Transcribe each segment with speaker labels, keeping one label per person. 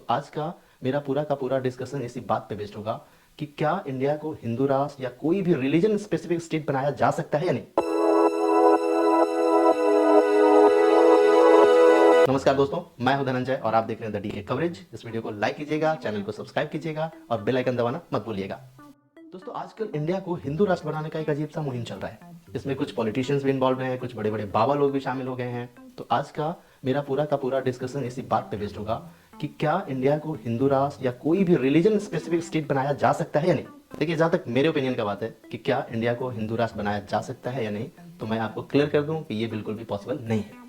Speaker 1: आज का मेरा पूरा का पूरा डिस्कशन इसी बात पे बेस्ड होगा कि क्या इंडिया को हिंदू राष्ट्र या कोई भी रिलीजन स्पेसिफिक स्टेट बनाया जा सकता है या नहीं। नमस्कार दोस्तों, मैं हूं धनंजय और आप देख रहे हैं द डीके कवरेज। इस वीडियो को लाइक कीजिएगा, चैनल को सब्सक्राइब कीजिएगा और बेल आइकन दबाना मत भूलिएगा। दोस्तों, आजकल इंडिया को हिंदू राष्ट्र बनाने का एक अजीब सा मुहिम चल रहा है। इसमें कुछ पॉलिटिशियंस भी इन्वॉल्व हैं, कुछ बड़े बड़े बाबा लोग भी शामिल हो गए हैं। तो आज का मेरा पूरा का पूरा डिस्कशन इसी बात पे बेस्ड होगा कि क्या इंडिया को हिंदू राष्ट्र या कोई भी रिलीजन स्पेसिफिक स्टेट बनाया जा सकता है या नहीं। देखिए, जहां तक मेरे ओपिनियन का बात है कि क्या इंडिया को हिंदू राष्ट्र बनाया जा सकता है या नहीं, तो मैं आपको क्लियर कर दूं कि ये बिल्कुल भी पॉसिबल नहीं है।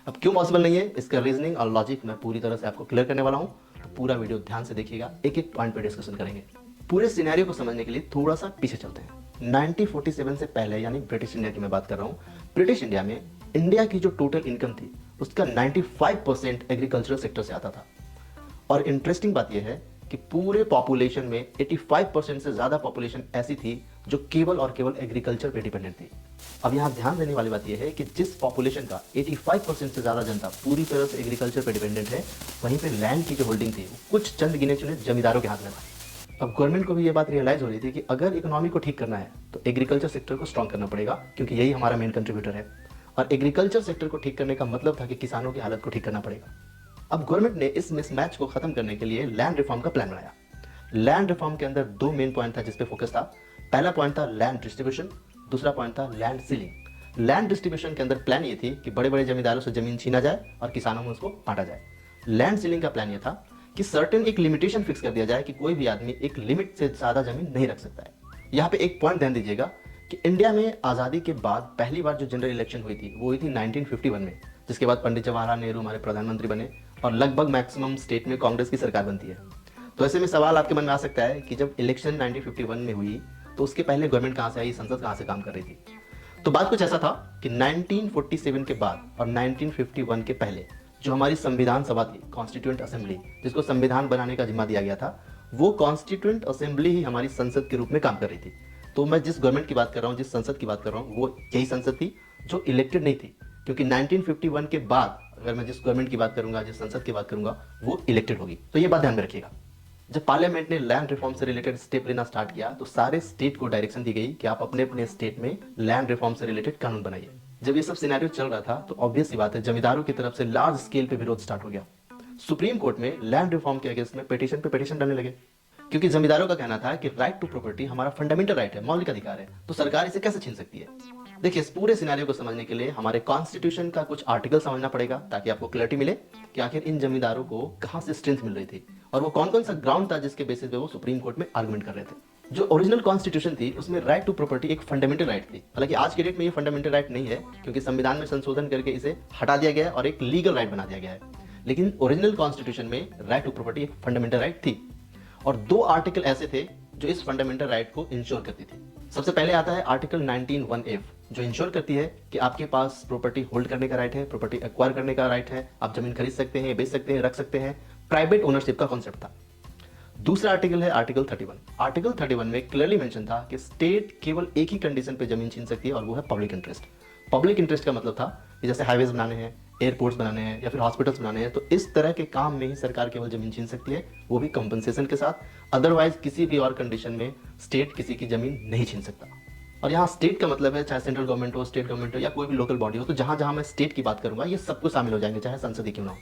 Speaker 1: अब क्यों पॉसिबल नहीं है, इसका रीजनिंग और लॉजिक मैं पूरी तरह से आपको क्लियर करने वाला हूं। तो पूरा वीडियो ध्यान से देखिएगा, एक एक पॉइंट पे डिस्कशन करेंगे। पूरे सिनेरियो को समझने के लिए थोड़ा सा पीछे चलते हैं। 1947 से पहले, यानी ब्रिटिश इंडिया की मैं बात कर रहा हूँ। ब्रिटिश इंडिया में इंडिया की जो टोटल इनकम थी उसका 95% एग्रीकल्चरल सेक्टर से आता था। और इंटरेस्टिंग बात यह है कि पूरे पॉपुलेशन में 85% से ज्यादा पॉपुलेशन ऐसी थी जो केवल और केवल एग्रीकल्चर पे डिपेंडेंट थी। अब यहाँ ध्यान देने वाली बात यह है कि जिस पॉपुलेशन का 85% से ज्यादा जनता पूरी तरह से एग्रीकल्चर पे डिपेंडेंट है, वहीं पे लैंड की जो होल्डिंग थी वो कुछ चंद गिने चुने जमींदारों के हाथ में था। अब गवर्नमेंट को भी ये बात रियलाइज हो रही थी कि अगर इकोनॉमी को ठीक करना है तो एग्रीकल्चर सेक्टर को स्ट्रॉन्ग करना पड़ेगा, क्योंकि यही हमारा मेन कंट्रीब्यूटर है। और एग्रीकल्चर सेक्टर को ठीक करने का मतलब था कि किसानों की हालत को ठीक करना पड़ेगा। अब गवर्नमेंट ने इस मिसमैच को खत्म करने के लिए लैंड रिफॉर्म का प्लान बनाया। लैंड रिफॉर्म के अंदर दो मेन पॉइंट था जिस पे फोकस था। पहला पॉइंट था लैंड डिस्ट्रीब्यूशन, दूसरा पॉइंट था लैंड सीलिंग। लैंड डिस्ट्रीब्यूशन के अंदर प्लान ये थी कि बड़े बड़े जमींदारों से जमीन छीना जाए और किसानों में उसको बांटा जाए। लैंड सीलिंग का प्लान ये था कि सर्टेन एक लिमिटेशन फिक्स कर दिया जाए कि कोई भी आदमी एक लिमिट से ज्यादा जमीन नहीं रख सकता है। यहाँ पे एक पॉइंट ध्यान दीजिएगा कि इंडिया में आजादी के बाद पहली बार जो जनरल इलेक्शन हुई थी वो हुई थी 1951 में, जिसके बाद पंडित जवाहरलाल नेहरू हमारे प्रधानमंत्री बने और लगभग मैक्सिमम स्टेट में कांग्रेस की सरकार बनती है। तो ऐसे में सवाल आपके मन में आ सकता है कि जब इलेक्शन 1951 में हुई तो उसके पहले गवर्नमेंट कहां से आई, संसद कहां से काम कर रही थी। तो बात कुछ ऐसा था कि 1947 के बाद और 1951 के पहले जो हमारी संविधान सभा थी, कॉन्स्टिट्यूएंट असेंबली, जिसको संविधान बनाने का जिम्मा दिया गया था, वो कॉन्स्टिट्यूएंट असेंबली ही हमारी संसद के रूप में काम कर रही थी। तो मैं जिस गवर्नमेंट की बात कर रहा हूँ, जिस संसद की बात कर रहा हूँ, वो यही संसद थी जो इलेक्टेड नहीं थी। क्योंकि 1951 के बाद अगर मैं जिस गवर्नमेंट की बात करूंगा, जिस संसद की बात करूंगा, वो इलेक्टेड होगी। तो ये बात ध्यान में रखिएगा। जब पार्लियामेंट ने लैंड रिफॉर्म से रिलेटेड स्टेप लेना स्टार्ट किया तो सारे स्टेट को डायरेक्शन दी गई कि आप अपने अपने स्टेट में लैंड रिफॉर्म से रिलेटेड कानून बनाइए। जब ये सब सिनेरियो चल रहा था तो ऑब्वियस सी बात है, जमींदारों की तरफ से लार्ज स्केल पे विरोध स्टार्ट हो गया। सुप्रीम कोर्ट में लैंड रिफॉर्म के अगेंस्ट में पिटीशन पे पिटीशन डालने लगे, क्योंकि जमींदारों का कहना था कि राइट टू प्रॉपर्टी हमारा फंडामेंटल राइट है, मौलिक अधिकार है, तो सरकार इसे कैसे छीन सकती है। देखिए, इस पूरे सिनेरियो को समझने के लिए हमारे कॉन्स्टिट्यूशन का कुछ आर्टिकल समझना पड़ेगा ताकि आपको क्लैरिटी मिले कि आखिर इन जमींदारों को कहां से स्ट्रेंथ मिल रही थी और वो कौन कौन सा ग्राउंड था जिसके बेसिस पे वो सुप्रीम कोर्ट में आर्गुमेंट कर रहे थे। जो ओरिजिनल कॉन्स्टिट्यूशन थी उसमें राइट टू प्रॉपर्टी एक फंडामेंटल राइट थी। हालांकि आज के डेट में ये फंडामेंटल राइट नहीं है, क्योंकि संविधान में संशोधन करके इसे हटा दिया गया और एक लीगल राइट बना दिया गया है। लेकिन ओरिजिनल कॉन्स्टिट्यूशन में राइट टू प्रॉपर्टी एक फंडामेंटल राइट थी और दो आर्टिकल ऐसे थे जो इस फंडामेंटल राइट को इंश्योर करती थी। सबसे पहले आता है आर्टिकल 19(1)(f), जो इंश्योर करती है कि आपके पास प्रॉपर्टी होल्ड करने का राइट है, प्रॉपर्टी एक्वायर करने का राइट है, आप जमीन खरीद सकते हैं, बेच सकते हैं, रख सकते हैं। प्राइवेट ओनरशिप का कॉन्सेप्ट था। दूसरा आर्टिकल है आर्टिकल 31। आर्टिकल 31 में क्लियरली मेंशन था कि स्टेट केवल एक ही कंडीशन पे जमीन छीन सकती है और वो है पब्लिक इंटरेस्ट। पब्लिक इंटरेस्ट का मतलब था कि जैसे हाईवेज बनाने हैं, एयरपोर्ट्स बनाने हैं या फिर हॉस्पिटल्स बनाने हैं, तो इस तरह के काम में ही सरकार केवल जमीन छीन सकती है, वो भी कंपनसेशन के साथ। अदरवाइज किसी भी और कंडीशन में स्टेट किसी की जमीन नहीं छीन सकता। और यहाँ स्टेट का मतलब है चाहे सेंट्रल गवर्नमेंट हो, स्टेट गवर्नमेंट हो या कोई भी लोकल बॉडी हो, तो जहां जहां मैं स्टेट की बात करूंगा ये सबको शामिल हो जाएंगे, चाहे संसद ही क्यों ना हो।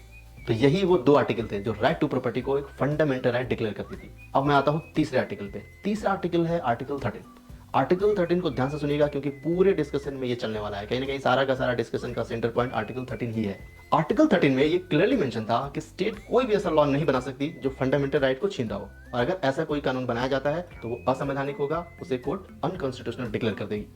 Speaker 1: तो यही वो दो आर्टिकल थे जो राइट टू प्रॉपर्टी को एक फंडामेंटल राइट डिक्लेयर करती थी। अब मैं आता हूं तीसरे आर्टिकल पे। तीसरा आर्टिकल है आर्टिकल 13। आर्टिकल 13 को ध्यान से सुनिएगा, क्योंकि पूरे डिस्कशन में ये चलने वाला है। कहीं ना कहीं सारा का सारा डिस्कशन का सेंटर पॉइंट आर्टिकल 13 ही है। आर्टिकल 13 में ये क्लियरली मेंशन था कि स्टेट कोई भी ऐसा लॉ नहीं बना सकती जो फंडामेंटल राइट को छीन रहा हो, और अगर ऐसा कोई कानून बनाया जाता है तो वो असंवैधानिक होगा, उसे कोर्ट अनकॉन्स्टिट्यूशनल डिक्लेयर कर देगी।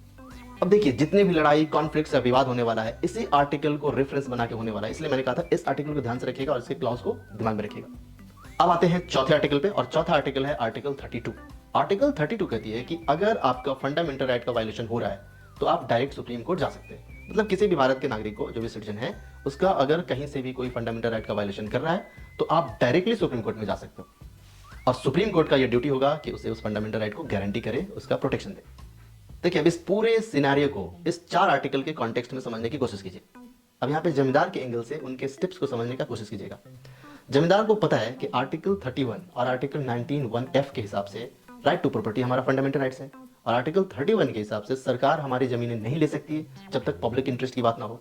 Speaker 1: अब देखिए, जितने भी लड़ाई, कॉन्फ्लिक्ट या विवाद होने वाला है इसी आर्टिकल को रेफरेंस बना के होने वाला है, इसलिए मैंने कहा था इस आर्टिकल को ध्यान से रखिएगा और इसके क्लॉज को दिमाग में रखिएगा। अब आते हैं चौथे आर्टिकल पे, और चौथा आर्टिकल है आर्टिकल 32। आर्टिकल 32 कहती है कि अगर आपका फंडामेंटल राइट का वायलेशन हो रहा है तो आप डायरेक्ट सुप्रीम कोर्ट जा सकते हैं। मतलब किसी भी भारत के नागरिक को, जो भी सिटीजन है, उसका अगर कहीं से भी कोई फंडामेंटल राइट का वायलेशन कर रहा है तो आप डायरेक्टली सुप्रीम कोर्ट में जा सकते हो, और सुप्रीम कोर्ट का यह ड्यूटी होगा कि उसे उस फंडामेंटल राइट को गारंटी करे, उसका प्रोटेक्शन दे। देखिए, अब इस पूरे सिनेरियो को इस चार आर्टिकल के कॉन्टेक्स्ट में समझने की कोशिश कीजिए। अब यहाँ पे जमींदार के एंगल से उनके स्टेप्स को समझने का कोशिश कीजिएगा। जमींदार को पता है कि आर्टिकल 31 और आर्टिकल 19(1)(f) के हिसाब से राइट टू प्रॉपर्टी हमारा फंडामेंटल राइट्स है, और आर्टिकल 31 के हिसाब से सरकार हमारी जमीनें नहीं ले सकती है जब तक पब्लिक इंटरेस्ट की बात ना हो।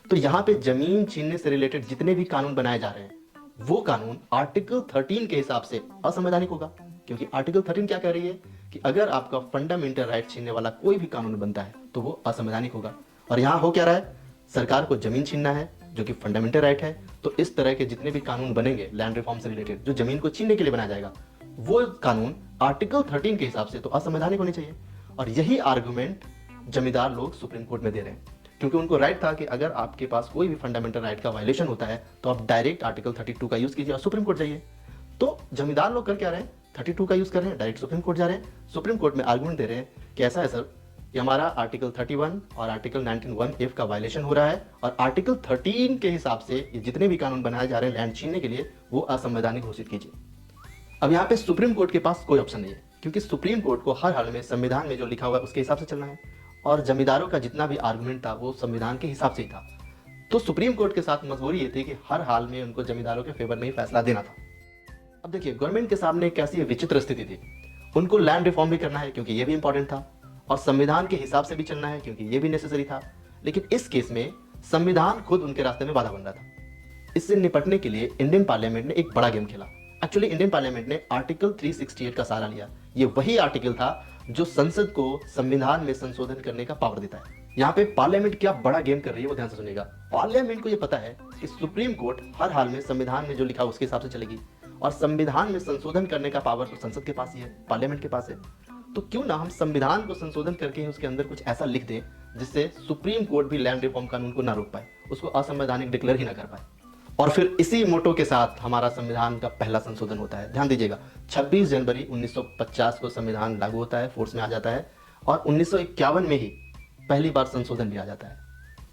Speaker 1: तो यहाँ पे जमीन छीनने से रिलेटेड जितने भी कानून बनाए जा रहे हैं वो कानून आर्टिकल 13 के हिसाब से असंवैधानिक होगा, क्योंकि आर्टिकल 13 क्या कह रही है कि अगर आपका फंडामेंटल राइट छीनने वाला कोई भी कानून बनता है तो वो असंवैधानिक होगा। और यहाँ हो क्या रहा है, सरकार को जमीन छीनना है जो कि फंडामेंटल राइट है, तो इस तरह के जितने भी कानून बनेंगे लैंड रिफॉर्म से रिलेटेड जो जमीन को छीनने के लिए बनाया जाएगा वो कानून आर्टिकल 13 के हिसाब से तो असंवैधानिक होने चाहिए। और यही आर्गुमेंट जमींदार लोग सुप्रीम कोर्ट में दे रहे हैं, क्योंकि उनको राइट था कि अगर आपके पास कोई भी फंडामेंटल राइट का वायलेशन होता है तो आप डायरेक्ट आर्टिकल 32 का यूज कीजिए और सुप्रीम कोर्ट जाइए। तो जमींदार लोग कर क्या रहे हैं, 32 का यूज कर रहे हैं, डायरेक्ट सुप्रीम कोर्ट जा रहे हैं, सुप्रीम कोर्ट में आर्गुमेंट दे रहे हैं कि ऐसा है सर कि हमारा आर्टिकल 31 और आर्टिकल 19(1)(f) का वायलेशन हो रहा है, और आर्टिकल 13 के हिसाब से ये जितने भी कानून बनाए जा रहे हैं लैंड छीनने के लिए वो असंवैधानिक घोषित कीजिए। अब यहाँ पे सुप्रीम कोर्ट के पास कोई ऑप्शन नहीं है, क्योंकि सुप्रीम कोर्ट को हर हाल में संविधान में जो लिखा हुआ है उसके हिसाब से चलना है, और जमींदारों का जितना भी आर्गुमेंट था वो संविधान के हिसाब से ही था। तो सुप्रीम कोर्ट के साथ मजबूरी ये थी कि हर हाल में उनको जमींदारों के फेवर में ही फैसला देना था। अब देखिए गवर्नमेंट के सामने एक कैसी विचित्र स्थिति थी, उनको लैंड रिफॉर्म भी करना है क्योंकि ये भी इंपॉर्टेंट था, और संविधान के हिसाब से भी चलना है क्योंकि ये भी नेसेसरी था, लेकिन इस केस में संविधान खुद उनके रास्ते में बाधा बन रहा था। इससे निपटने के लिए इंडियन पार्लियामेंट ने एक बड़ा गेम खेला। एक्चुअली इंडियन पार्लियामेंट ने आर्टिकल 368 का सहारा लिया। ये वही आर्टिकल था जो संसद को संविधान में संशोधन करने का पावर देता है। यहाँ पे पार्लियामेंट क्या बड़ा गेम कर रही है वो ध्यान से सुनिएगा। पार्लियामेंट को ये पता है कि सुप्रीम कोर्ट हर हाल में संविधान में जो लिखा उसके हिसाब से चलेगी, और संविधान में संशोधन करने का पावर तो संसद के पास ही है, पार्लियामेंट के पास है। तो क्यों ना हम संविधान को संशोधन करके ही उसके अंदर कुछ ऐसा लिख दें जिससे सुप्रीम कोर्ट भी लैंड रिफॉर्म कानून को ना रोक पाए, उसको असंवैधानिक डिक्लेयर ही ना कर पाए। और फिर इसी मोटो के साथ हमारा संविधान का पहला संशोधन होता है। ध्यान दीजिएगा, 26 जनवरी 1950 को संविधान लागू होता है, फोर्स में आ जाता है, और 1951 में ही पहली बार संशोधन भी आ जाता है।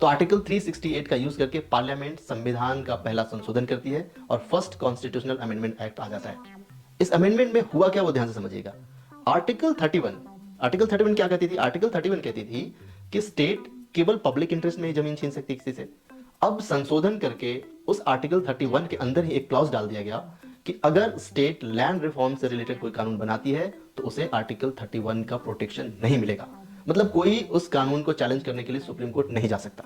Speaker 1: तो आर्टिकल 368 का यूज करके पार्लियामेंट संविधान का पहला संशोधन करती है और फर्स्ट कॉन्स्टिट्यूशनल अमेंडमेंट एक्ट आ जाता है। इस अमेंडमेंट में हुआ क्या वो ध्यान से समझिएगा। आर्टिकल 31 क्या कहती थी, आर्टिकल 31 कहती थी कि स्टेट केवल पब्लिक इंटरेस्ट में ही जमीन छीन सकती किसी से। अब संशोधन करके उस आर्टिकल 31 के अंदर ही एक क्लॉज डाल दिया गया कि अगर स्टेट लैंड रिफॉर्म से रिलेटेड कोई कानून बनाती है तो उसे आर्टिकल 31 का प्रोटेक्शन नहीं मिलेगा। मतलब कोई उस कानून को चैलेंज करने के लिए सुप्रीम कोर्ट नहीं जा सकता।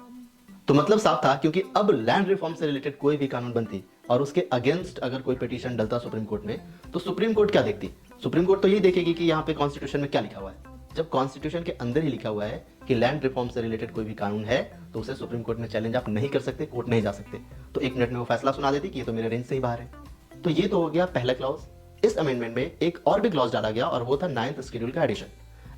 Speaker 1: तो मतलब साफ था, क्योंकि अब लैंड रिफॉर्म से रिलेटेड कोई भी कानून बनती और उसके अगेंस्ट अगर कोई पिटीशन डलता सुप्रीम कोर्ट में, तो सुप्रीम कोर्ट क्या देखती, सुप्रीम कोर्ट तो यही देखेगी कि यहाँ पे कॉन्स्टिट्यूशन में क्या लिखा हुआ है। जब कॉन्स्टिट्यूशन के अंदर ही लिखा हुआ है कि लैंड रिफॉर्म से रिलेटेड कोई भी कानून है तो उसे सुप्रीम कोर्ट में चैलेंज आप नहीं कर सकते, कोर्ट नहीं जा सकते, तो 1 मिनट में वो फैसला सुना देती कि ये तो मेरे रेंज से ही बाहर है। तो ये तो हो गया पहला क्लॉज। इस अमेंडमेंट में एक और भी क्लॉज डाला गया और वो था 9th शेड्यूल का एडिशन।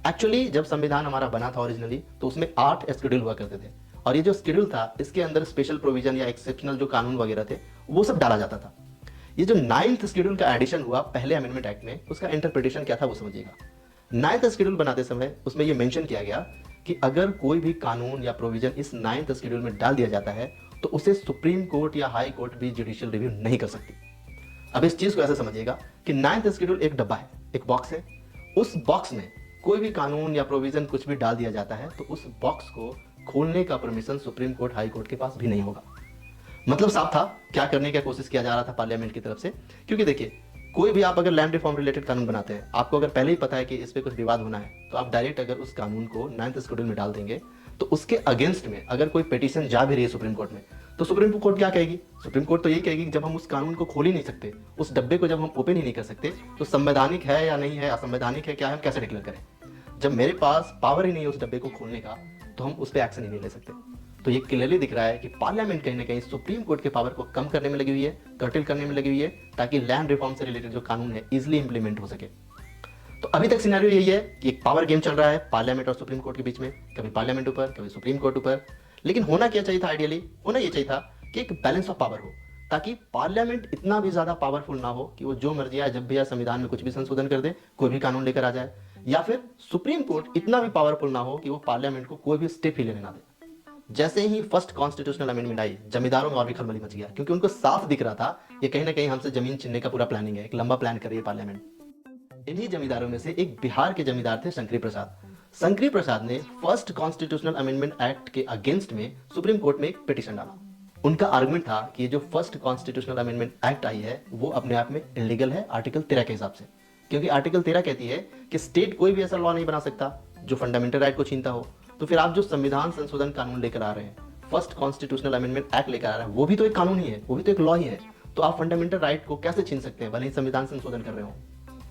Speaker 1: एक्चुअली जब संविधान हमारा बना था ओरिजिनली तो उसमें 8 शेड्यूल हुआ करते थे, और ये जो शेड्यूल था इसके अंदर स्पेशल प्रोविजन या एक्सेप्शनल जो कानून वगैरह थे वो सब डाला जाता था। ये जो 9th शेड्यूल का एडिशन हुआ पहले अमेंडमेंट एक्ट में, उसका इंटरप्रिटेशन क्या था वो समझिएगा। 9th शेड्यूल बनाते समय उसमें ये मेंशन किया गया कि अगर कोई भी कानून या प्रोविजन इस 9th शेड्यूल में डाल दिया जाता है तो उसे सुप्रीम कोर्ट या हाई कोर्ट भी जुडिशियल रिव्यू नहीं कर सकती। अब इस चीज को ऐसे समझिएगा कि 9th शेड्यूल एक डब्बा है, एक बॉक्स है, उस बॉक्स में कोई भी कानून या प्रोविजन कुछ भी डाल दिया जाता है तो उस बॉक्स को खोलने का permission supreme court high court के पास भी नहीं होगा। मतलब साफ था क्या करने की कोशिश किया जा रहा था पार्लियामेंट की तरफ से। क्योंकि देखिए कोई भी आप अगर लैंड रिफॉर्म रिलेटेड कानून बनाते हैं, आपको अगर पहले ही पता है कि इस पे कुछ विवाद होना है, तो आप डायरेक्ट अगर उस कानून को 9th शेड्यूल में डाल देंगे तो उसके अगेंस्ट में अगर कोई पिटीशन जा भी रही है सुप्रीम कोर्ट में, तो सुप्रीम कोर्ट क्या कहेगी, सुप्रीम कोर्ट तो यही कहेगी कि जब हम उस कानून को खोल ही नहीं सकते, उस डब्बे को जब हम ओपन ही नहीं कर सकते, तो संवैधानिक है या नहीं है, असंवैधानिक है क्या है, हम कैसे डिक्लेयर करें। जब मेरे पास पावर ही नहीं है उस डब्बे को खोलने का तो हम उस पर एक्शन ही नहीं ले सकते। तो ये क्लियरली दिख रहा है कि पार्लियामेंट कहीं ना कहीं सुप्रीम कोर्ट के पावर को कम करने में लगी हुई है, कर्टेल करने में लगी हुई है, ताकि लैंड रिफॉर्म से रिलेटेड जो कानून है इजिली इंप्लीमेंट हो सके। तो अभी तक सिनेरियो यही है कि एक पावर गेम चल रहा है पार्लियामेंट और सुप्रीम कोर्ट के बीच में, कभी पार्लियामेंट ऊपर कभी सुप्रीम कोर्ट ऊपर। लेकिन होना क्या चाहिए था, आइडियली होना ये चाहिए था कि एक बैलेंस ऑफ पावर हो, ताकि पार्लियामेंट इतना भी ज्यादा पावरफुल ना हो कि वो जो मर्जी आए जब भी संविधान में कुछ भी संशोधन कर दे, कोई भी कानून लेकर आ जाए, या फिर सुप्रीम कोर्ट इतना भी पावरफुल ना हो कि वो पार्लियामेंट को कोई भी स्टेप ही लेने ना दे। जैसे ही फर्स्ट कॉन्स्टिट्यूशनल अमेंडमेंट आई, जमींदारों में और भी खलबली मच गया, क्योंकि उनको साफ दिख रहा था ये कहीं ना कहीं हमसे जमीन छीनने का पूरा प्लानिंग है, एक लंबा प्लान कर रही है पार्लियामेंट। इन्हीं जमींदारों में से एक बिहार के जमींदार थे शंकरी प्रसाद। शंकरी प्रसाद ने फर्स्ट कॉन्स्टिट्यूशनल अमेंडमेंट एक्ट के अगेंस्ट में सुप्रीम कोर्ट में एक पिटीशन डाला। उनका आर्गुमेंट था कि ये जो फर्स्ट कॉन्स्टिट्यूशनल अमेंडमेंट एक्ट आई है वो अपने आप में इलीगल है आर्टिकल 13 के हिसाब से, क्योंकि आर्टिकल 13 कहती है कि स्टेट कोई भी ऐसा लॉ नहीं बना सकता जो फंडामेंटल राइट को छीनता हो। तो फिर आप जो संविधान संशोधन कानून लेकर आ रहे हैं, फर्स्ट कॉन्स्टिट्यूशनल अमेंडमेंट एक्ट लेकर आ रहे हैं, वो भी तो एक कानून ही है, वो भी तो एक लॉ ही है। तो आप फंडामेंटल राइट को कैसे छीन सकते हैं भले ही संविधान संशोधन कर रहे हो।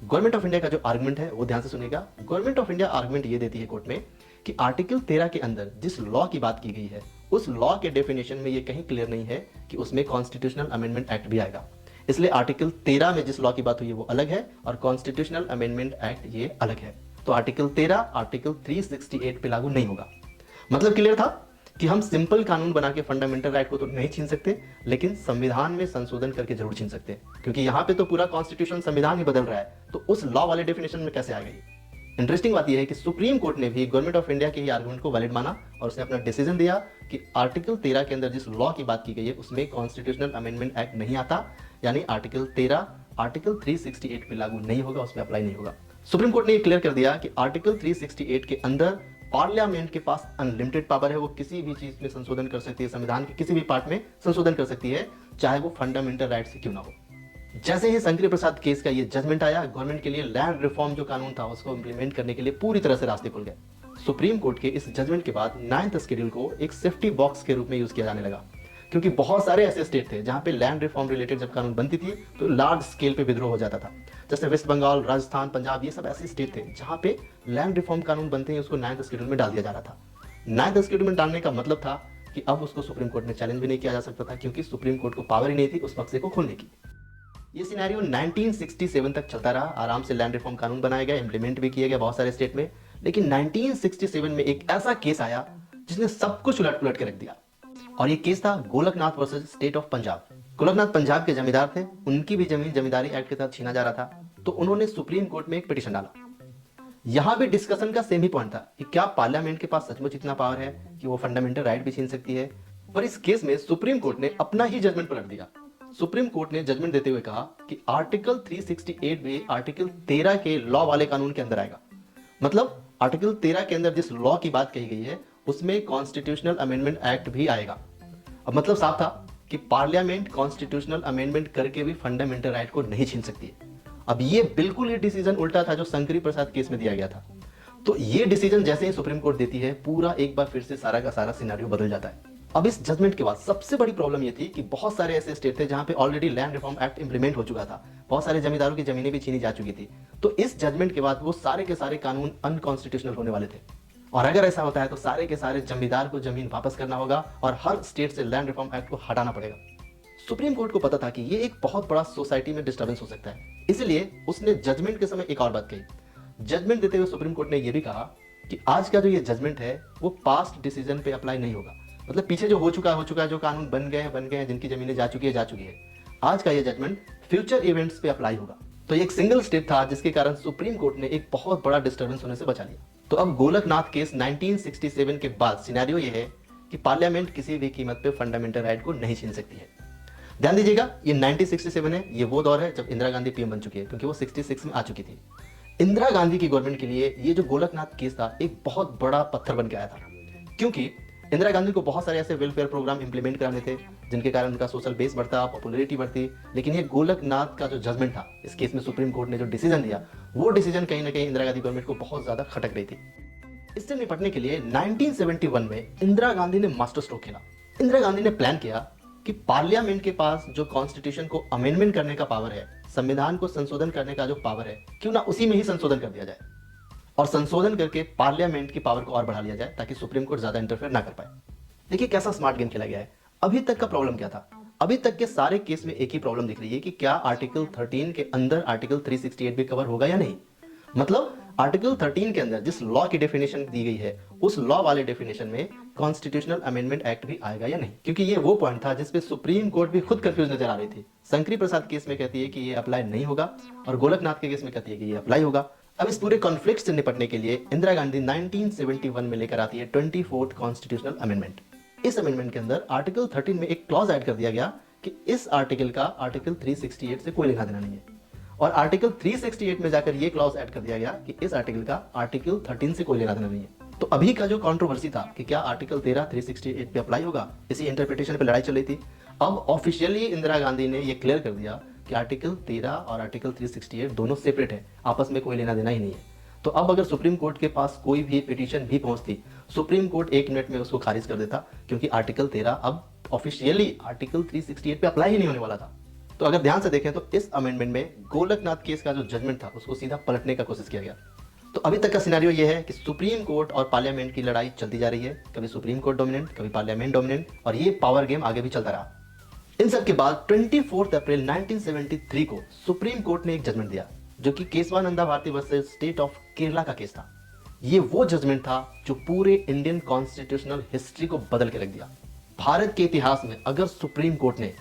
Speaker 1: गवर्नमेंट ऑफ इंडिया का जो आर्गुमेंट है वो ध्यान से सुनिएगा। गवर्नमेंट ऑफ इंडिया आर्गुमेंट ये देती है कोर्ट में कि आर्टिकल 13 के अंदर जिस लॉ की बात की गई है उस लॉ के डेफिनेशन में ये कहीं क्लियर नहीं है कि उसमें कॉन्स्टिट्यूशनल अमेंडमेंट एक्ट भी आएगा। इसलिए आर्टिकल 13 में जिस लॉ की बात हुई है वो अलग है और कॉन्स्टिट्यूशनल अमेंडमेंट एक्ट ये अलग है। तो आर्टिकल 13 आर्टिकल 368 पे लागू नहीं होगा। मतलब क्लियर था कि हम सिंपल कानून बना के फंडामेंटल राइट को तो नहीं छीन सकते, लेकिन संविधान में संशोधन करके जरूर छीन सकते हैं, क्योंकि यहाँ पे तो पूरा कॉन्स्टिट्यूशन संविधान ही बदल रहा है, तो उस लॉ वाले डेफिनेशन में कैसे आ गई। इंटरेस्टिंग बात यह है कि सुप्रीम कोर्ट ने भी गवर्नमेंट ऑफ इंडिया के ही आर्गुमेंट को वैलिड माना और उसने अपना डिसीजन दिया कि आर्टिकल 13 के अंदर जिस लॉ की बात की गई है उसमें कॉन्स्टिट्यूशनल अमेंडमेंट एक्ट नहीं आता, यानी आर्टिकल 13 आर्टिकल 368 पे लागू नहीं होगा, उसमें अप्लाई नहीं होगा। सुप्रीम कोर्ट ने ये क्लियर कर दिया कि आर्टिकल 368 के अंदर पार्लियामेंट के पास अनलिमिटेड पावर है, वो किसी भी चीज में संशोधन कर सकती है, संविधान के किसी भी पार्ट में संशोधन कर सकती है, चाहे वो फंडामेंटल राइट से क्यों ना हो। जैसे ही शंकरी प्रसाद केस का ये जजमेंट आया, गवर्नमेंट के लिए लैंड रिफॉर्म जो कानून था उसको इंप्लीमेंट करने के लिए पूरी तरह से रास्ते खुल गए। सुप्रीम कोर्ट के इस जजमेंट के बाद 9th शेड्यूल को एक सेफ्टी बॉक्स के रूप में यूज किया जाने लगा, क्योंकि बहुत सारे ऐसे स्टेट थे जहां पे लैंड रिफॉर्म रिलेटेड जब कानून बनती थी तो लार्ज स्केल पे विद्रोह हो जाता था। जैसे वेस्ट बंगाल, राजस्थान, पंजाब, ये सब ऐसे स्टेट थे जहां पे लैंड रिफॉर्म कानून बनते ही उसको 9th शेड्यूल में डाल दिया जा रहा था। 9th शेड्यूल में डालने का मतलब था कि अब उसको सुप्रीम कोर्ट में चैलेंज भी नहीं किया जा सकता था, क्योंकि सुप्रीम कोर्ट को पावर ही नहीं थी उस बक्से को खोलने की। ये सिनेरियो 1967 तक चलता रहा। आराम से लैंड रिफॉर्म कानून बनाया गया, इंप्लीमेंट भी किया गया बहुत सारे स्टेट में। लेकिन 1967 में एक ऐसा केस आया जिसने सब कुछ उलट पुलट के रख दिया, और ये केस था Golaknath versus state of Punjab. Golaknath Punjab के जमींदार थे, उनकी भी जमीन जमींदारी एक्ट के तहत छीना जा रहा था, तो उन्होंने सुप्रीम कोर्ट में एक पिटीशन डाला। यहां भी डिस्कशन का सेम ही पॉइंट था कि क्या पार्लियामेंट के पास सचमुच इतना पावर है कि वो फंडामेंटल राइट भी छीन सकती है। पर इस केस में सुप्रीम कोर्ट ने अपना ही जजमेंट पलट दिया। सुप्रीम कोर्ट ने जजमेंट देते हुए कहा कि आर्टिकल 368 भी आर्टिकल 13 के लॉ वाले कानून के अंदर आएगा। मतलब आर्टिकल 13 के अंदर जिस लॉ की बात कही गई है उसमें कॉन्स्टिट्यूशनल अमेंडमेंट एक्ट भी आएगा। अब मतलब साफ था कि पार्लियामेंट कॉन्स्टिट्यूशनल अमेंडमेंट करके भी फंडामेंटल राइट को नहीं छीन सकती है। अब ये बिल्कुल ही डिसीजन उल्टा था जो शंकरी प्रसाद केस में दिया गया था। तो ये डिसीजन जैसे ही सुप्रीम कोर्ट देती है, पूरा एक बार फिर से सारा का सारा सिनेरियो बदल जाता है। अब इस जजमेंट के बाद सबसे बड़ी प्रॉब्लम ये थी कि बहुत सारे ऐसे स्टेट थे जहां पे already land reform act implement हो चुका था, बहुत सारे जमींदारों की जमीनें भी छीनी जा चुकी थी। तो इस जजमेंट के बाद वो सारे के सारे कानून अनकॉन्स्टिट्यूशनल होने वाले थे, और अगर ऐसा होता है तो सारे के सारे जमींदार को जमीन वापस करना होगा और हर स्टेट से लैंड रिफॉर्म एक्ट को हटाना पड़ेगा। सुप्रीम कोर्ट को पता था कि ये एक बहुत बड़ा सोसाइटी में डिस्टर्बेंस हो सकता है, इसलिए उसने जजमेंट के समय एक और बात कही। जजमेंट देते हुए सुप्रीम कोर्ट ने यह भी कहा कि आज का जो ये जजमेंट है वो पास्ट डिसीजन पे अप्लाई नहीं होगा। मतलब पीछे जो हो चुका है, जो कानून बन गए हैं, जिनकी जमीनें जा चुकी है। आज का ये जजमेंट फ्यूचर इवेंट्स पे अप्लाई होगा। तो ये एक सिंगल स्टेप था जिसके कारण सुप्रीम कोर्ट ने एक बहुत बड़ा डिस्टर्बेंस होने से बचा लिया। तो अब गोलकनाथ केस 1967 के बाद सिनेरियो ये है कि पार्लियामेंट किसी भी कीमत पे फंडामेंटल राइट को नहीं छीन सकती है। ध्यान दीजिएगा, ये 1967 है, ये वो दौर है जब इंदिरा गांधी पीएम बन चुकी है, क्योंकि वो 66 में आ चुकी थी। इंदिरा गांधी की गवर्नमेंट के लिए ये जो गोलकनाथ केस था एक बहुत बड़ा पत्थर बन के आया था, क्योंकि इंदिरा गांधी को बहुत सारे ऐसे वेलफेयर प्रोग्राम इंप्लीमेंट कराने थे जिनके कारण उनका सोशल बेस बढ़ता, पॉपुलैरिटी बढ़ती। लेकिन ये गोलकनाथ का जो जजमेंट था, इस केस में सुप्रीम कोर्ट ने जो डिसीजन दिया, वो डिसीजन कहीं ना कहीं इंदिरा गांधी गवर्नमेंट को बहुत ज्यादा खटक रही थी। इससे निपटने के लिए 1971 में इंदिरा गांधी ने मास्टर स्ट्रोक खेला। इंदिरा गांधी ने प्लान किया कि पार्लियामेंट के पास जो कॉन्स्टिट्यूशन को अमेंडमेंट करने का पावर है, संविधान को संशोधन करने का जो पावर है, क्यों ना उसी में ही संशोधन कर दिया जाए और संशोधन करके पार्लियामेंट की पावर को और बढ़ा लिया जाए ताकि सुप्रीम कोर्ट ज्यादा इंटरफेयर ना कर पाए। देखिए कैसा स्मार्ट गेम खेला गया है। अभी तक का प्रॉब्लम क्या था? अभी तक के सारे केस में एक ही प्रॉब्लम दिख रही है कि क्या आर्टिकल 13 के अंदर आर्टिकल 368 भी कवर होगा या नहीं। मतलब आर्टिकल 13 के अंदर जिस लॉ की डेफिनेशन दी गई है उस लॉ वाले डेफिनेशन में कॉन्स्टिट्यूशनल अमेंडमेंट एक्ट भी आएगा या नहीं, क्योंकि ये वो पॉइंट था जिसपे सुप्रीम कोर्ट भी खुद कंफ्यूज नजर आ रही थी। शंकरी प्रसाद केस में कहती है कि ये अप्लाई नहीं होगा और गोलकनाथ के केस में कहती है कि ये अप्लाई होगा। अब इस पूरे कॉन्फ्लिक्ट से निपटने के लिए इंदिरा गांधी 1971 में लेकर आती है 24th कॉन्स्टिट्यूशनल अमेंडमेंट। इस अमेंडमेंट के अंदर आर्टिकल 13 में एक क्लॉज ऐड कर दिया गया कि इस आर्टिकल का आर्टिकल 368 से कोई लेना देना नहीं है, और आर्टिकल 368 में जाकर ये क्लॉज ऐड कर दिया गया कि इस आर्टिकल का आर्टिकल 13 से कोई लेना देना नहीं है। तो अभी का जो कंट्रोवर्सी था कि क्या आर्टिकल 13 368 पे अप्लाई होगा, इसी इंटरप्रिटेशन पे लड़ाई चल रही थी। अब ऑफिशियली इंदिरा गांधी ने ये क्लियर कर दिया कि आर्टिकल 13 और आर्टिकल 368 दोनों सेपरेट है, आपस में कोई लेना देना ही नहीं है। तो अब अगर सुप्रीम कोर्ट के पास कोई भी पिटीशन भी पहुंचती, सुप्रीम कोर्ट 1 मिनट में उसको खारिज कर देता, क्योंकि आर्टिकल 13 अब ऑफिशियली आर्टिकल 368 पे अप्लाई ही नहीं होने वाला था। तो अगर ध्यान से देखें तो इस अमेंडमेंट में गोलकनाथ केस का जो जजमेंट था उसको सीधा पलटने का कोशिश किया गया। तो अभी तक का सिनेरियो ये है कि सुप्रीम कोर्ट और पार्लियामेंट की लड़ाई चलती जा रही है, कभी सुप्रीम कोर्ट डोमिनेंट, कभी पार्लियामेंट डोमिनेंट, और ये पावर गेम आगे भी चलता रहा। इन सब के बाद 24 अप्रैल 1973 को सुप्रीम कोर्ट ने एक जजमेंट दिया, जो कि Kesavananda Bharati versus state of Kerala का केस था। ये वो जजमेंट था जो पूरे इंडियन कॉन्स्टिट्यूशनल हिस्ट्री को बदल के रख दिया। भारत के इतिहास में अगर सुप्रीम कोर्ट ने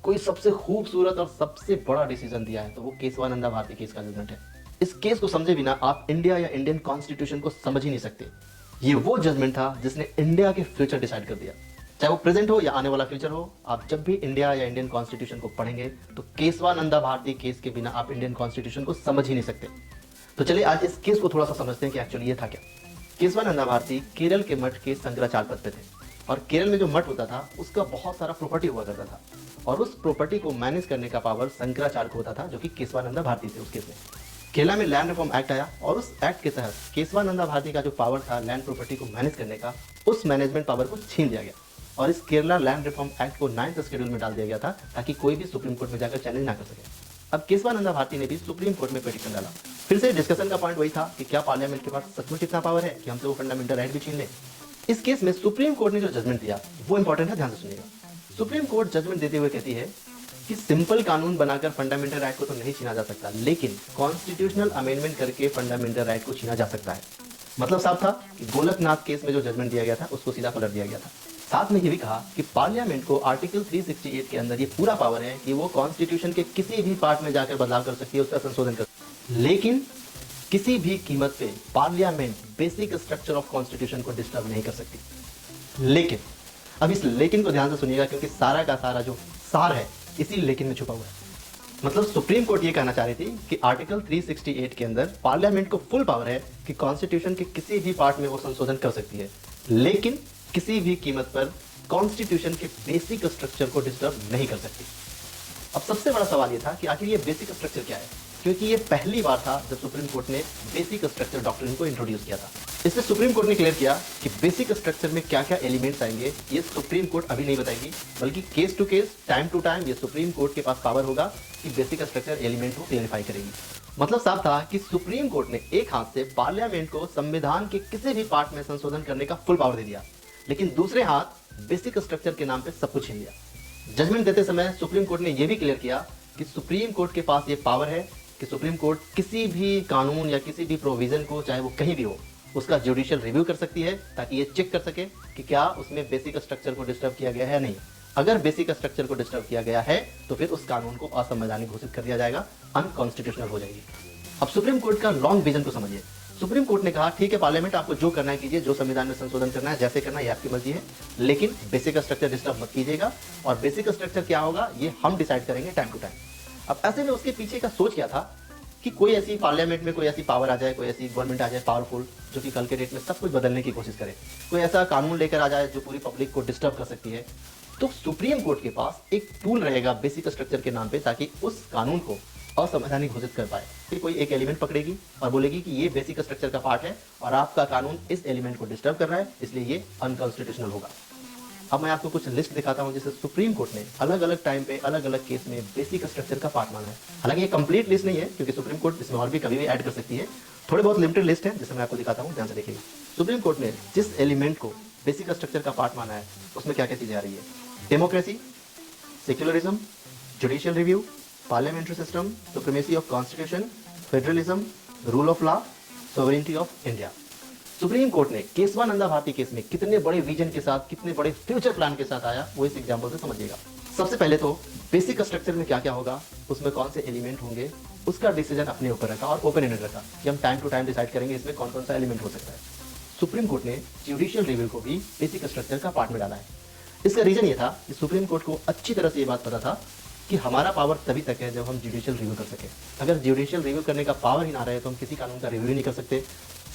Speaker 1: कोई सबसे खूबसूरत और सबसे बड़ा डिसीजन दिया है तो वो केशवानंदा भारती केस का जजमेंट है। इस केस को समझे बिना आप इंडिया या इंडियन कॉन्स्टिट्यूशन को समझ ही नहीं सकते। ये वो जजमेंट था जिसने इंडिया के फ्यूचर डिसाइड कर दिया, चाहे वो प्रेजेंट हो या आने वाला फ्यूचर हो। आप जब भी इंडिया या इंडियन कॉन्स्टिट्यूशन को पढ़ेंगे तो केशवानंदा भारती केस के बिना आप इंडियन कॉन्स्टिट्यूशन को समझ ही नहीं सकते। तो चलिए आज इस केस को थोड़ा सा समझते हैं कि एक्चुअली ये था क्या। केशवानंदा भारती केरल के मठ के शंकराचार्य पद पे थे, और केरल में जो मठ होता था उसका बहुत सारा प्रॉपर्टी हुआ करता था, और उस प्रॉपर्टी को मैनेज करने का पावर शंकराचार्य को होता था, जो कि केशवानंदा भारती थे उस केस में। केरला में लैंड रिफॉर्म एक्ट आया, और उस एक्ट के तहत केशवानंदा भारती का जो पावर था लैंड प्रॉपर्टी को मैनेज करने का, उस मैनेजमेंट पावर को छीन लिया गया, और इस केरला लैंड रिफॉर्म एक्ट को 9th शेड्यूल में डाल दिया गया था, ताकि कोई भी सुप्रीम कोर्ट में जाकर चैलेंज ना कर सके। अब केशवानंदा भारती ने भी सुप्रीम कोर्ट में पिटीशन डाला। फिर से डिस्कशन का पॉइंट वही था कि क्या पार्लियामेंट के पास सचमुच इतना पावर है कि हमसे वो फंडामेंटल राइट भी छीन ले। इस केस में सुप्रीम कोर्ट ने जो जजमेंट दिया वो इंपॉर्टेंट है, ध्यान से सुनिएगा। सुप्रीम कोर्ट जजमेंट देते हुए कहती है कि सिंपल कानून बनाकर फंडामेंटल राइट को तो नहीं छीना जा सकता, लेकिन कॉन्स्टिट्यूशनल अमेंडमेंट करके फंडामेंटल राइट को छीना जा सकता है। मतलब साफ था कि गोलकनाथ केस में जो जजमेंट दिया गया था उसको सीधा पलट दिया गया था। साथ में ये भी कहा कि पार्लियामेंट को आर्टिकल 368 के अंदर ये पूरा पावर है कि वो कॉन्स्टिट्यूशन के किसी भी पार्ट में जाकर बदलाव कर सकती है, उसका संशोधन कर सकती है, लेकिन किसी भी कीमत पे parliament basic structure of constitution को डिस्टर्ब नहीं कर सकती। लेकिन अब इस लेकिन को ध्यान से सुनिएगा, क्योंकि सारा का सारा जो सार है इसी लेकिन में छुपा हुआ है। मतलब सुप्रीम कोर्ट ये कहना चाह रही थी कि आर्टिकल 368 के अंदर पार्लियामेंट को फुल पावर है कि कॉन्स्टिट्यूशन के किसी भी पार्ट में वो संशोधन कर सकती है, लेकिन किसी भी कीमत पर कॉन्स्टिट्यूशन के बेसिक स्ट्रक्चर को डिस्टर्ब नहीं कर सकती। अब सबसे बड़ा सवाल ये था कि आखिर ये बेसिक स्ट्रक्चर क्या है, क्योंकि ये पहली बार था जब सुप्रीम कोर्ट ने बेसिक स्ट्रक्चर डॉक्ट्रिन को इंट्रोड्यूस किया था। इसमें सुप्रीम कोर्ट ने क्लियर किया कि बेसिक स्ट्रक्चर में क्या क्या एलिमेंट्स आएंगे ये सुप्रीम कोर्ट अभी नहीं बताएगी, बल्कि case to case, time to time ये सुप्रीम कोर्ट के पास पावर होगा कि बेसिक स्ट्रक्चर एलिमेंट को क्लियरिफाई करेगी। मतलब साफ था कि सुप्रीम कोर्ट ने एक हाथ से पार्लियामेंट को संविधान के किसी भी पार्ट में संशोधन करने का फुल पावर दे दिया, लेकिन दूसरे हाथ बेसिक स्ट्रक्चर के नाम पे सब कुछ छीन लिया। जजमेंट देते समय सुप्रीम कोर्ट ने यह भी क्लियर किया कि सुप्रीम कोर्ट के पास ये पावर है कि सुप्रीम कोर्ट किसी भी कानून या किसी भी प्रोविजन को, चाहे वो कहीं भी हो, उसका जुडिशियल रिव्यू कर सकती है, ताकि ये चेक कर सके कि क्या उसमें बेसिक स्ट्रक्चर को डिस्टर्ब किया गया है या नहीं। अगर बेसिक स्ट्रक्चर को डिस्टर्ब किया गया है तो फिर उस कानून को असंवैधानिक घोषित कर दिया जाएगा, अनकॉन्स्टिट्यूशनल हो जाएगी। अब सुप्रीम कोर्ट का लॉन्ग विजन को समझिए। सुप्रीम कोर्ट ने कहा ठीक है पार्लियामेंट आपको जो करना है कीजिए, जो संविधान में संशोधन करना है, जैसे करना है ये आपकी मर्जी है, लेकिन बेसिक स्ट्रक्चर डिस्टर्ब मत कीजिएगा, और बेसिक स्ट्रक्चर क्या होगा ये हम डिसाइड करेंगे टाइम टू टाइम। अब ऐसे में उसके पीछे का सोच क्या था कि कोई ऐसी पार्लियामेंट में कोई ऐसी पावर आ जाए, कोई ऐसी गवर्नमेंट आ जाए पावरफुल, जो कि कल के डेट में सब कुछ बदलने की कोशिश करे, कोई ऐसा कानून लेकर आ जाए जो पूरी पब्लिक को डिस्टर्ब कर सकती है। तो सुप्रीम कोर्ट के पास एक टूल रहेगा बेसिक स्ट्रक्चर के नाम पे, ताकि उस कानून को असंवैधानिक घोषित कर पाए। फिर कोई एक एलिमेंट पकड़ेगी और बोलेगी कि ये बेसिक स्ट्रक्चर का पार्ट है और आपका कानून इस एलिमेंट को डिस्टर्ब कर रहा है, इसलिए ये अनकॉन्स्टिट्यूशनल होगा। अब मैं आपको कुछ लिस्ट दिखाता हूं जिसे सुप्रीम कोर्ट ने अलग अलग टाइम पे अलग अलग केस में बेसिक स्ट्रक्चर का पार्ट माना है। हालांकि ये कंप्लीट लिस्ट नहीं है, क्योंकि सुप्रीम कोर्ट इसमें और भी कभी भी ऐड कर सकती है। थोड़े बहुत लिमिटेड लिस्ट है जिसे मैं आपको दिखाता हूँ, ध्यान से देखिएगा। सुप्रीम कोर्ट ने जिस एलिमेंट को बेसिक स्ट्रक्चर का पार्ट माना है उसमें क्या क्या चीजें आ रही है: democracy, secularism, judicial review, parliamentary system, supremacy of constitution, federalism, rule of law, sovereignty of India. Supreme court ने केशवानंदा भारती केस में कितने बड़े विजन के साथ, कितने बड़े फ्यूचर प्लान के साथ आया वो इस एग्जांपल से समझिएगा। सबसे पहले तो बेसिक स्ट्रक्चर में क्या क्या होगा, उसमें कौन से एलिमेंट होंगे, उसका डिसीजन अपने ऊपर रखा और ओपन एंडेड रखा कि हम टाइम टू टाइम डिसाइड करेंगे इसमें कौन कौन सा एलिमेंट हो सकता है। सुप्रीम कोर्ट ने जुडिशियल रिव्यू को भी बेसिक स्ट्रक्चर का पार्ट में डाला है। इसका रीजन ये था कि सुप्रीम कोर्ट को अच्छी तरह से ये बात पता था कि हमारा पावर तभी तक है जब हम जुडिशियल रिव्यू कर सके। अगर जुडिशियल रिव्यू करने का पावर ही ना रहे तो हम किसी कानून का रिव्यू ही नहीं कर सकते।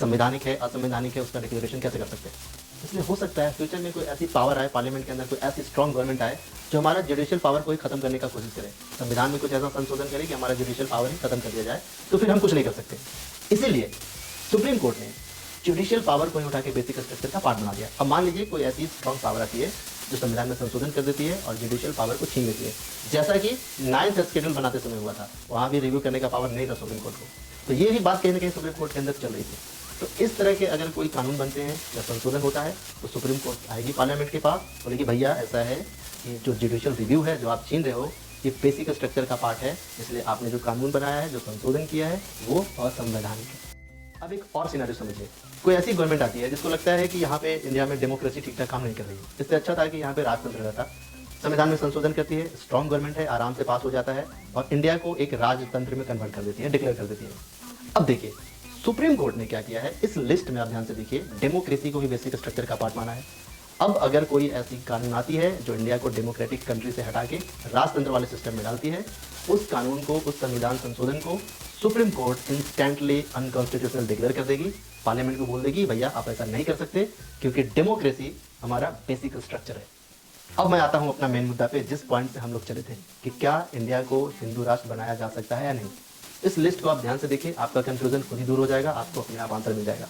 Speaker 1: संवैधानिक है, असंवैधानिक है, उसका डिक्लेरेशन कैसे कर सकते हैं। इसलिए हो सकता है फ्यूचर में कोई ऐसी पावर आए, पार्लियामेंट के अंदर कोई ऐसी स्ट्रॉन्ग गवर्नमेंट आए जो हमारा जुडिशियल पावर को ही खत्म करने का कोशिश करे, संविधान में कुछ ऐसा संशोधन करे कि हमारा जुडिशियल पावर ही खत्म कर दिया जाए, तो फिर हम कुछ नहीं कर सकते। इसीलिए सुप्रीम कोर्ट ने जुडिशियल पावर को ही उठा के बेसिक स्ट्रक्चर का पार्ट बना दिया। अब मान लीजिए कोई ऐसी स्ट्रॉन्ग पावर आती है जो संविधान में संशोधन कर देती है और जुडिशियल पावर को छीन लेती है, जैसा कि 9th शेड्यूल बनाते समय हुआ था, वहाँ भी रिव्यू करने का पावर नहीं था सुप्रीम कोर्ट को। तो ये भी बात कहीं ना कहीं सुप्रीम कोर्ट के अंदर चल रही थी। तो इस तरह के अगर कोई कानून बनते हैं या संशोधन होता है तो सुप्रीम कोर्ट आएगी पार्लियामेंट के पास, बोलेगी भैया ऐसा है कि जो जुडिशियल रिव्यू है जो आप छीन रहे हो ये बेसिक स्ट्रक्चर का पार्ट है, इसलिए आपने जो कानून बनाया है, जो संशोधन किया है वो असंवैधानिक है। अब एक और सिनेरियो समझिए, कोई ऐसी गवर्नमेंट आती है जिसको लगता है कि यहाँ पे इंडिया में डेमोक्रेसी ठीक ठाक काम नहीं कर रही है, इससे अच्छा था कि यहाँ पे राजतंत्र रहता। संविधान में संशोधन करती है, स्ट्रॉन्ग गवर्नमेंट है, आराम से पास हो जाता है और इंडिया को एक राजतंत्र में कन्वर्ट कर देती है, डिक्लेयर कर देती है। अब देखिए सुप्रीम कोर्ट ने क्या किया है, इस लिस्ट में आप ध्यान से देखिए, डेमोक्रेसी को भी बेसिक स्ट्रक्चर का पार्ट माना है। अब अगर कोई ऐसी कानून आती है जो इंडिया को डेमोक्रेटिक कंट्री से हटा के राजतंत्र वाले सिस्टम में डालती है, उस कानून को, उस संविधान संशोधन को supreme court instantly unconstitutional declare कर देगी, पार्लियामेंट को बोल देगी भैया आप ऐसा नहीं कर सकते क्योंकि डेमोक्रेसी हमारा बेसिक स्ट्रक्चर है। अब मैं आता हूं अपना मेन मुद्दा पे, जिस पॉइंट से हम लोग चले थे कि क्या इंडिया को हिंदू राष्ट्र बनाया जा सकता है या नहीं। इस लिस्ट को आप ध्यान से देखिए, आपका कंफ्यूजन खुद ही दूर हो जाएगा, आपको अपने आप आंसर मिल जाएगा।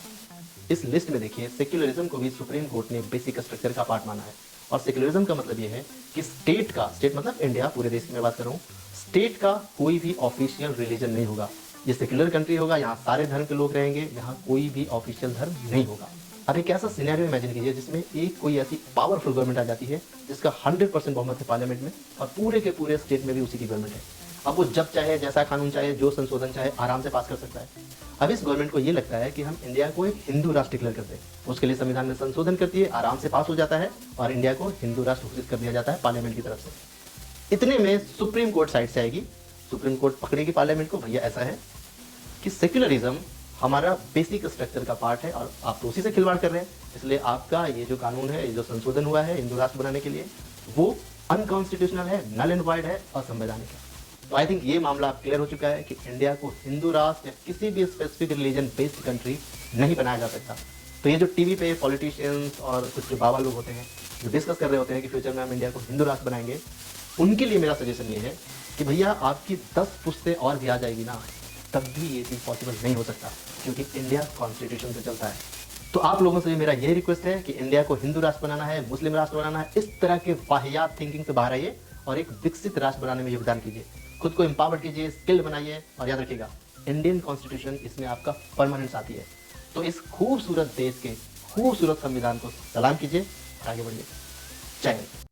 Speaker 1: इस लिस्ट में देखिए सेक्युलरिज्म को भी सुप्रीम कोर्ट ने बेसिक स्ट्रक्चर का पार्ट माना है। और सेक्युलरिज्म का मतलब ये है कि स्टेट का, स्टेट मतलब इंडिया, पूरे देश की मैं बात कर रहा हूँ, स्टेट का कोई भी ऑफिशियल रिलीजन नहीं होगा। ये सेक्युलर कंट्री होगा, यहाँ सारे धर्म के लोग रहेंगे, यहाँ कोई भी ऑफिशियल धर्म नहीं होगा। अब एक ऐसा सिनेरियो इमेजिन कीजिए जिसमें एक कोई ऐसी पावरफुल गवर्नमेंट आ जाती है जिसका 100% बहुमत है पार्लियामेंट में और पूरे के पूरे स्टेट में भी उसी की गवर्नमेंट है। अब वो जब चाहे, जैसा कानून चाहे, जो संशोधन चाहे, आराम से पास कर सकता है। अब इस गवर्नमेंट को ये लगता है कि हम इंडिया को एक हिंदू राष्ट्र डिक्लेयर करते हैं, उसके लिए संविधान में संशोधन करती है, आराम से पास हो जाता है और इंडिया को हिंदू राष्ट्र घोषित कर दिया जाता है पार्लियामेंट की तरफ से। इतने में सुप्रीम कोर्ट साइड से आएगी, सुप्रीम कोर्ट पकड़ेगी पार्लियामेंट को, भैया ऐसा है कि सेक्युलरिज्म हमारा बेसिक स्ट्रक्चर का पार्ट है और आप तो उसी से खिलवाड़ कर रहे हैं, इसलिए आपका ये जो कानून है, ये जो संशोधन हुआ है हिंदू राष्ट्र बनाने के लिए, वो अनकॉन्स्टिट्यूशनल है, नल एंड वाइड है, असंवैधानिक है। तो आई थिंक ये मामला अब क्लियर हो चुका है कि इंडिया को हिंदू राष्ट्र या किसी भी स्पेसिफिक रिलीजन बेस्ड कंट्री नहीं बनाया जा सकता। तो ये जो टीवी पे पॉलिटिशियंस और कुछ जो बाबा लोग होते हैं जो डिस्कस कर रहे होते हैं कि फ्यूचर में हम इंडिया को हिंदू राष्ट्र बनाएंगे, उनके लिए मेरा सजेशन ये है कि भैया आपकी 10 पुश्तें और भी आ जाएगी ना, तब भी ये चीज़ पॉसिबल नहीं हो सकता, क्योंकि इंडिया कॉन्स्टिट्यूशन से चलता है। तो आप लोगों से मेरा यही रिक्वेस्ट है कि इंडिया को हिंदू राष्ट्र बनाना है, मुस्लिम राष्ट्र बनाना है, इस तरह के वाहियात थिंकिंग से बाहर आइए और एक विकसित राष्ट्र बनाने में योगदान कीजिए, खुद को एम्पावर्ड कीजिए, स्किल्ड बनाइए और याद रखिएगा इंडियन कॉन्स्टिट्यूशन इसमें आपका परमानेंट साथी है। तो इस खूबसूरत देश के खूबसूरत संविधान को सलाम कीजिए, आगे बढ़िए। जय हिंद।